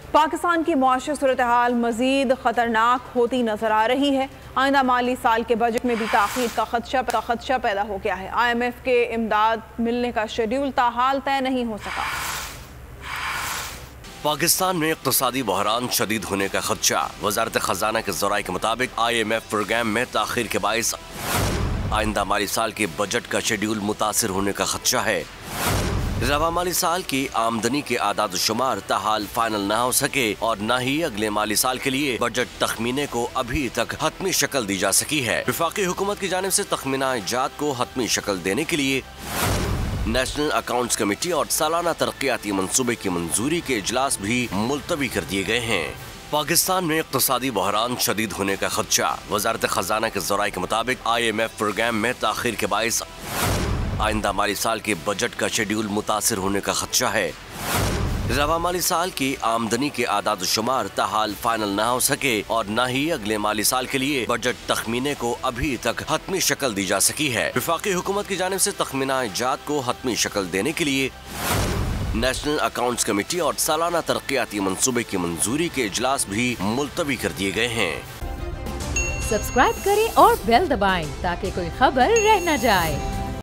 पाकिस्तान की मुआशी सूरत हाल मजीद खतरनाक होती नजर आ रही है। आइंदा माली साल के बजट में भी ताख़ीर का खदशा पैदा हो गया है। IMF के इमदाद मिलने का शेड्यूल ताहाल तय नहीं हो सका। पाकिस्तान में इक़्तिसादी बहरान शदीद होने का खदशा। वज़ारत ख़जाना के ज़राए के मुताबिक IMF प्रोग्राम में ताख़ीर के बाइस आइंदा माली साल के बजट का शेड्यूल मुतासिर होने का खदशा है। रवा माली साल की आमदनी के आदाद शुमार ताहाल फाइनल न हो सके और न ही अगले माली साल के लिए बजट तखमीने को अभी तक हतमी शक्ल दी जा सकी है। वफाकी हुकूमत की जानिब से तखमीना जात को हतमी शक्ल देने के लिए नेशनल अकाउंट्स कमेटी और सालाना तरक्याती मंसूबे की मंजूरी के इजलास भी मुलतवी कर दिए गए हैं। पाकिस्तान में इक़्तिसादी बहरान शदीद होने का खदशा। वज़ारत ख़जाना के ज़राए के मुताबिक IMF प्रोग्राम में ताख़ीर के बाइस आइंदा माली साल के बजट का शेड्यूल मुतासिर होने का खदशा है। रवा माली साल की आमदनी के आदाद शुमार ताहाल फाइनल न हो सके और न ही अगले माली साल के लिए बजट तखमीने को अभी तक हतमी शक्ल दी जा सकी है। वफाकी हुकूमत की जानिब से तखमीना जात को हतमी शक्ल देने के लिए नेशनल अकाउंट्स कमेटी और सालाना तरक्याती मंसूबे की मंजूरी के इजलास भी मुलतवी कर दिए गए हैं। सब्सक्राइब करें और बेल दबाएं ताकि कोई खबर रह न जाए।